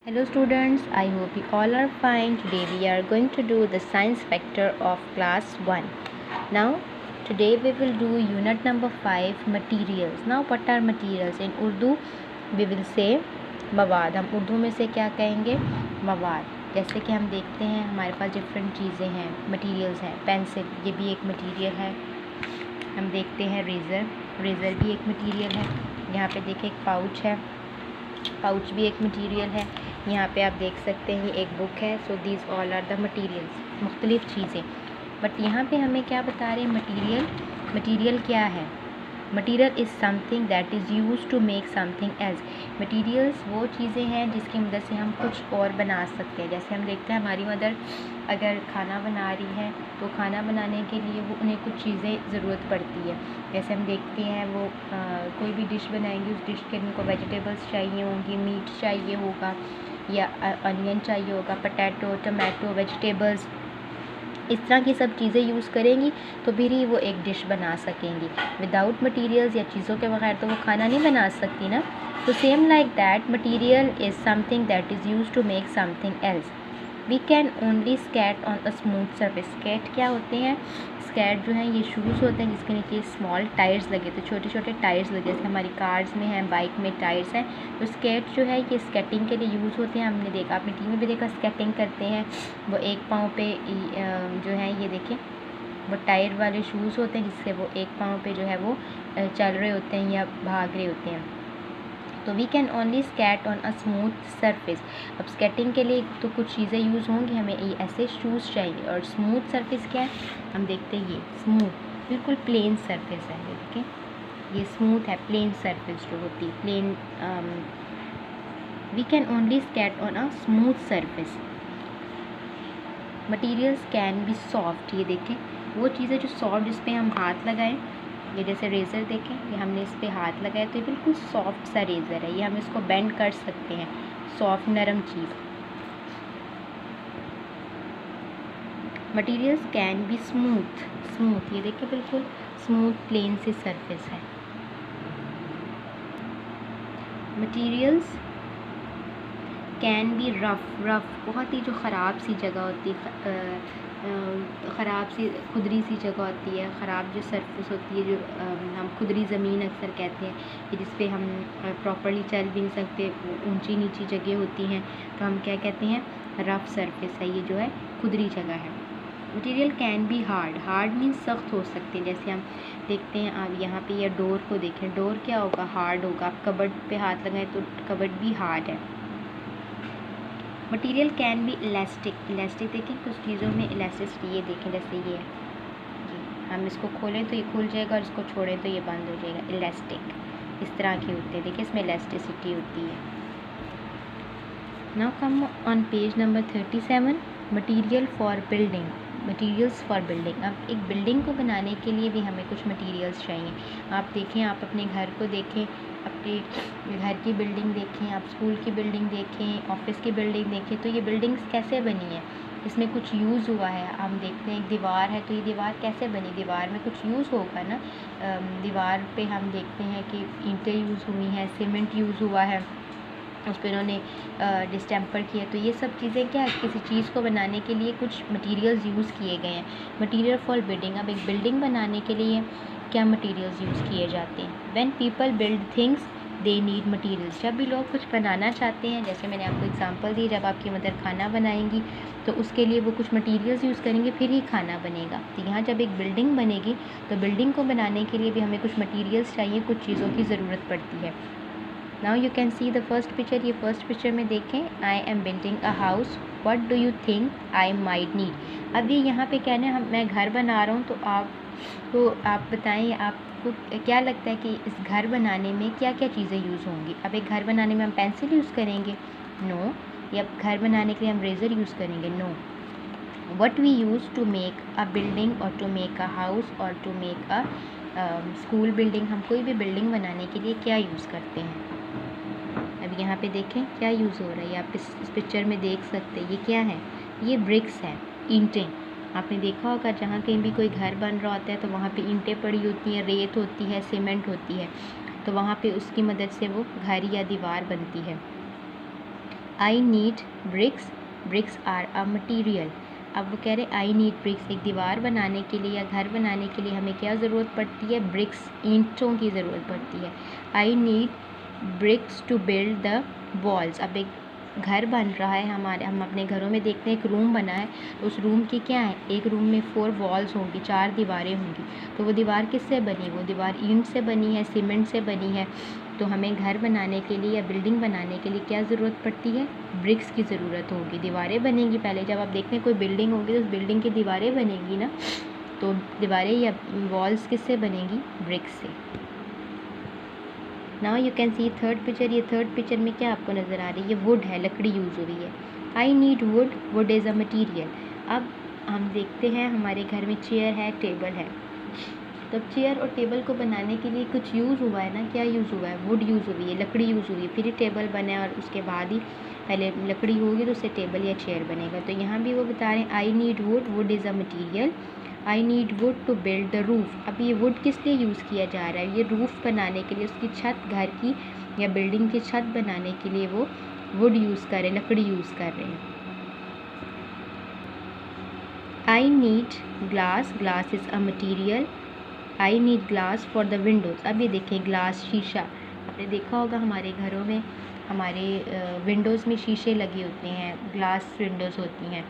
Hello students, I hope you all are fine. Today we are going to do the science factor of class 1. Now today we will do unit number 5 materials. Now what are materials? In Urdu we will say मवाद. हम उर्दू में से क्या कहेंगे? मवाद. जैसे कि हम देखते हैं हमारे पास डिफरेंट चीज़ें हैं, मटेरियल्स हैं. पेंसिल, ये भी एक मटेरियल है. हम देखते हैं रेज़र भी एक मटेरियल है. यहाँ पे देखिए एक पाउच है, पाउच भी एक मटेरियल है. यहाँ पे आप देख सकते हैं एक बुक है. So these all are the materials, मुख्तलिफ़ चीज़ें. बट यहाँ पे हमें क्या बता रहे हैं? मटेरियल क्या है? Material is something that is use to make something else. Materials वो चीज़ें हैं जिसकी मदद से हम कुछ और बना सकते हैं. जैसे हम देखते हैं हमारी मदर अगर खाना बना रही है तो खाना बनाने के लिए वो उन्हें कुछ चीज़ें ज़रूरत पड़ती है. जैसे हम देखते हैं वो कोई भी डिश बनाएंगी, उस डिश के उनको वेजिटेबल्स चाहिए होंगी, मीट चाहिए होगा या अनियन चाहिए होगा, पोटैटो, टमाटो, वेजिटेबल्स, इस तरह की सब चीज़ें यूज़ करेंगी तो फिर ही वो एक डिश बना सकेंगी. विदाउट मटेरियल्स या चीज़ों के बगैर तो वो खाना नहीं बना सकती ना. तो same like that material is something that is use to make something else. We can only skate on a smooth surface. Skate क्या होते हैं? स्केट जो हैं ये शूज़ होते हैं जिसके नीचे स्मॉल टायर्स लगे, तो छोटे छोटे टायर्स लगे. जैसे हमारी कार्स में हैं, बाइक में टायर्स हैं. तो स्केट जो है ये स्केटिंग के लिए यूज़ होते हैं. हमने देखा, आपने टीवी में भी देखा स्केटिंग करते हैं. वो एक पाँव पे जो है ये देखें वो टायर वाले शूज़ होते हैं जिससे वो एक पाँव पे जो है वो चल रहे होते हैं या भाग रहे होते हैं. तो we can only skate on a smooth surface. अब स्केटिंग के लिए तो कुछ चीज़ें यूज़ होंगी, हमें ये ऐसे शूज़ चाहिए. और स्मूथ सरफेस क्या है? हम देखते हैं ये स्मूथ बिल्कुल प्लेन सरफेस है. देखिए ये स्मूथ है, प्लेन सरफेस जो होती है plain. We can only skate on a smooth surface. Materials can be soft. ये देखें वो चीज़ें जो सॉफ्ट, जिस पे हम हाथ लगाएं, ये जैसे रेज़र देखें, ये हमने इस पे हाथ लगाया तो ये बिल्कुल सॉफ्ट सा रेज़र है. ये हम इसको बेंड कर सकते हैं. सॉफ्ट नरम चीज़. Materials can be smooth. ये देखिए बिल्कुल स्मूथ प्लेन से सरफेस है. Materials can be rough. बहुत ही जो ख़राब सी जगह होती है, ख़राब सी खुदरी सी जगह होती है, ख़राब जो सरफेस होती है, जो हम खुदरी ज़मीन अक्सर कहते हैं कि जिस पे हम प्रॉपर्ली चल भी नहीं सकते, ऊंची नीची जगह होती हैं, तो हम क्या कहते हैं? रफ़ सरफेस है. ये जो है खुदरी जगह है. Material can be hard means सख्त हो सकते हैं. जैसे हम देखते हैं, आप यहाँ पे या डोर को देखें, डोर क्या होगा? हार्ड होगा. आप कबर्ड पे हाथ लगाएं तो कबर्ड भी हार्ड है. Material can be elastic. देखें कुछ चीज़ों में इलास्टिसिटी, ये देखें जैसे ये है, हम इसको खोलें तो ये खुल जाएगा और इसको छोड़ें तो ये बंद हो जाएगा. इलास्टिक इस तरह की होती है. देखिए इसमें इलास्टिसिटी होती है. Now come on page number 37. Materials for building. अब एक बिल्डिंग को बनाने के लिए भी हमें कुछ मटीरियल्स चाहिए. आप देखें, आप अपने घर को देखें, अपने घर की बिल्डिंग देखें, आप स्कूल की बिल्डिंग देखें, ऑफिस की बिल्डिंग देखें, तो ये बिल्डिंग्स कैसे बनी है? इसमें कुछ यूज़ हुआ है. हम देखते हैं एक दीवार है, तो ये दीवार कैसे बनी? दीवार में कुछ यूज़ होगा ना. दीवार पे हम देखते हैं कि ईंटें यूज़ हुई हैं, सीमेंट यूज़ हुआ है, उस पर इन्होंने डिस्टेम्पर किया. तो ये सब चीज़ें क्या है? किसी चीज़ को बनाने के लिए कुछ मटेरियल्स यूज़ किए गए हैं. Material for building. अब एक बिल्डिंग बनाने के लिए क्या मटेरियल्स यूज़ किए जाते हैं? When people build things they need materials. जब भी लोग कुछ बनाना चाहते हैं, जैसे मैंने आपको एग्जांपल दी, जब आपकी मदर खाना बनाएंगी तो उसके लिए वो कुछ मटेरियल्स यूज़ करेंगे, फिर ही खाना बनेगा. तो यहाँ जब एक बिल्डिंग बनेगी तो बिल्डिंग को बनाने के लिए भी हमें कुछ मटेरियल्स चाहिए, कुछ चीज़ों की ज़रूरत पड़ती है. Now you can see the first picture. ये फर्स्ट पिक्चर में देखें, I am building a house, what do you think I might need. अब ये यहाँ पे कहना है मैं घर बना रहा हूँ, तो आप बताएं आपको क्या लगता है कि इस घर बनाने में क्या क्या चीज़ें यूज़ होंगी? अब एक घर बनाने में हम पेंसिल यूज़ करेंगे? नो. या घर बनाने के लिए हम रेज़र यूज़ करेंगे? No. What we use to make a building or to make a house or to make a school building. हम कोई भी बिल्डिंग बनाने के लिए क्या यूज़ करते हैं? अब यहाँ पे देखें क्या यूज़ हो रहा है. आप इस पिक्चर में देख सकते हैं ये क्या है? ये ब्रिक्स हैं, ईंटें. आपने देखा होगा जहाँ कहीं भी कोई घर बन रहा होता है तो वहाँ पे ईंटें पड़ी होती हैं, रेत होती है, सीमेंट होती है, तो वहाँ पे उसकी मदद से वो घर या दीवार बनती है. I need bricks, bricks are a material. अब वो कह रहे आई नीड ब्रिक्स, एक दीवार बनाने के लिए या घर बनाने के लिए हमें क्या ज़रूरत पड़ती है? ब्रिक्स, ईंटों की ज़रूरत पड़ती है। I need bricks to build the walls. अब एक घर बन रहा है हमारे, हम अपने घरों में देखते हैं एक रूम बना है, तो उस रूम की क्या है, एक रूम में 4 वॉल्स होंगी, 4 दीवारें होंगी। तो वो दीवार किससे बनी? वो दीवार ईंट से बनी है, सीमेंट से बनी है। तो हमें घर बनाने के लिए या बिल्डिंग बनाने के लिए क्या ज़रूरत पड़ती है? ब्रिक्स की ज़रूरत होगी, दीवारें बनेंगी। पहले जब आप देखते हैं कोई बिल्डिंग होगी तो उस बिल्डिंग की दीवारें बनेंगी ना, तो दीवारें या वॉल्स किससे बनेंगी? ब्रिक्स से। Now you can see third picture. ये थर्ड पिक्चर में क्या आपको नज़र आ रही है? वुड है, लकड़ी यूज़ हुई है। I need wood, wood is a material. अब हम देखते हैं हमारे घर में चेयर है, टेबल है, तब चेयर और टेबल को बनाने के लिए कुछ यूज़ हुआ है ना, क्या यूज़ हुआ है? वुड यूज़ हुई है, लकड़ी यूज़ हुई है, फिर ही टेबल बने और उसके बाद ही पहले लकड़ी होगी तो उससे टेबल या चेयर बनेगा। तो यहाँ भी वो बता रहे हैं I need wood, wood is a material. I need wood to build the roof. अब ये वुड किस लिए यूज़ किया जा रहा है? ये रूफ़ बनाने के लिए, उसकी छत, घर की या बिल्डिंग की छत बनाने के लिए वो वुड यूज़ कर रहे हैं, लकड़ी यूज़ कर रहे हैं। I need glass, glass is a material. I need glass for the windows. अब ये देखें ग्लास, शीशा, आपने देखा होगा हमारे घरों में, हमारे विंडोज़ में शीशे लगे होते हैं, ग्लास विंडोज़ होती हैं।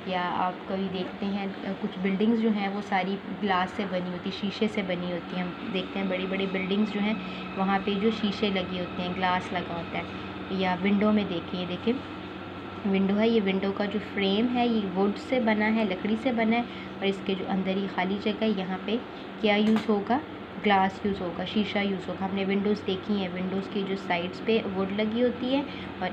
या आप कभी देखते हैं कुछ बिल्डिंग्स जो हैं वो सारी ग्लास से बनी होती, शीशे से बनी होती हैं। हम देखते हैं बड़ी बड़ी बिल्डिंग्स जो हैं वहाँ पे जो शीशे लगे होते हैं, ग्लास लगा होता है। या विंडो में देखिए, देखें विंडो है, ये विंडो का जो फ्रेम है ये वुड से बना है, लकड़ी से बना है। और इसके जो अंदर ही खाली जगह है, यहाँ पे क्या यूज़ होगा? ग्लास यूज़ होगा, शीशा यूज़ होगा। हमने विंडोज़ देखी हैं, विंडोज़ की जो साइड्स पे वुड लगी होती है और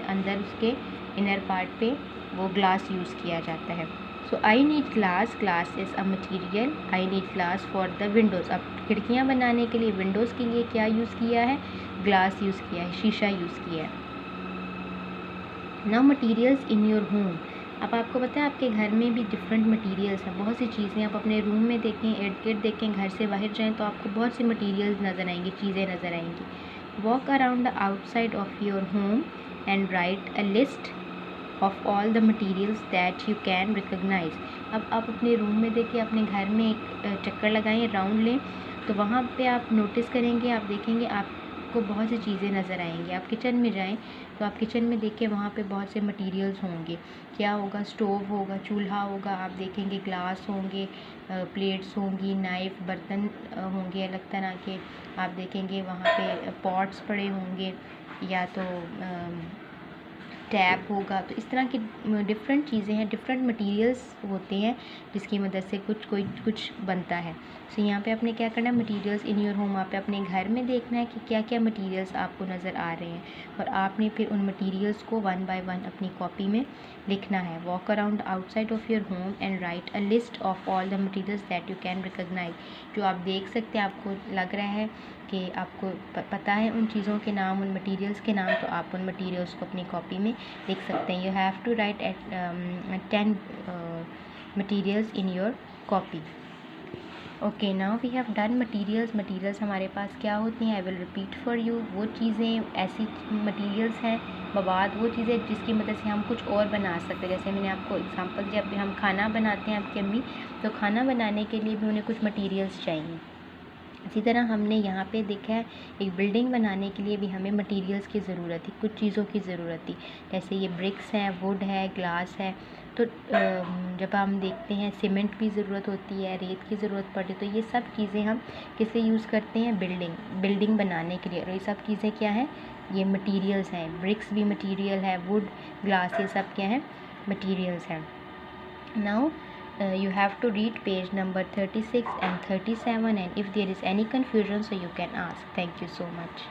अंदर उसके इनर पार्ट पे वो ग्लास यूज़ किया जाता है। So I need glass, glass is a material. I need glass for the windows. अब खिड़कियाँ बनाने के लिए, विंडोज़ के लिए क्या यूज़ किया है? ग्लास यूज़ किया है, शीशा यूज़ किया है। Now materials in your home. अब आपको पता है आपके घर में भी डिफरेंट मटीरियल्स हैं, बहुत सी चीज़ें। आप अपने रूम में देखें, इर्द गिर्द देखें, घर से बाहर जाएं तो आपको बहुत सी मटीरियल्स नज़र आएंगी, चीज़ें नज़र आएंगी। Walk around the outside of your home and write a list of all the materials that you can recognise. अब आप अपने रूम में देखिए, अपने घर में एक चक्कर लगाएं, राउंड लें, तो वहाँ पे आप नोटिस करेंगे, आप देखेंगे आपको बहुत सी चीज़ें नज़र आएंगी। आप किचन में जाएं तो आप किचन में देखिए वहाँ पे बहुत से मटेरियल्स होंगे। क्या होगा? स्टोव होगा, चूल्हा होगा, आप देखेंगे ग्लास होंगे, प्लेट्स होंगी, नाइफ़, बर्तन होंगे अलग तरह के। आप देखेंगे वहाँ पे पॉट्स पड़े होंगे या तो टैप होगा। तो इस तरह की डिफरेंट चीज़ें हैं, डिफरेंट मटेरियल्स होते हैं जिसकी मदद से कुछ बनता है। सो यहाँ पे आपने क्या करना है? मटेरियल्स इन योर होम, आप अपने घर में देखना है कि क्या क्या मटेरियल्स आपको नज़र आ रहे हैं और आपने फिर उन मटेरियल्स को 1 बाय 1 अपनी कॉपी में लिखना है। Walk around outside of your home and write a list of all the materials that you can recognise. जो आप देख सकते हैं, आपको लग रहा है कि आपको पता है उन चीज़ों के नाम, उन मटेरियल्स के नाम, तो आप उन मटेरियल्स को अपनी कॉपी में लिख सकते हैं। You have to write 10 materials in your copy. Okay, now we have done materials. Materials हमारे पास क्या होती हैं? I will repeat for you. वो चीज़ें, ऐसी मटेरियल्स हैं, मवाद, वो चीज़ें जिसकी मदद से हम कुछ और बना सकते हैं। जैसे मैंने आपको एग्जांपल दिया, अभी हम खाना बनाते हैं आपकी अम्मी, तो खाना बनाने के लिए भी उन्हें कुछ मटेरियल्स चाहिए। इसी तरह हमने यहाँ पे देखा है एक बिल्डिंग बनाने के लिए भी हमें मटेरियल्स की ज़रूरत थी, कुछ चीज़ों की ज़रूरत थी। जैसे ये ब्रिक्स हैं, वुड है, ग्लास है। तो जब हम देखते हैं सीमेंट की ज़रूरत होती है, रेत की ज़रूरत पड़ती है, तो ये सब चीज़ें हम किससे यूज़ करते हैं? बिल्डिंग बनाने के लिए। और ये सब चीज़ें क्या हैं? ये मटीरियल्स हैं। ब्रिक्स भी मटीरियल है, वुड, ग्लास, ये सब क्या है? मटीरियल्स हैं। Now you have to read page number 36 and 37, and if there is any confusion so you can ask. Thank you so much.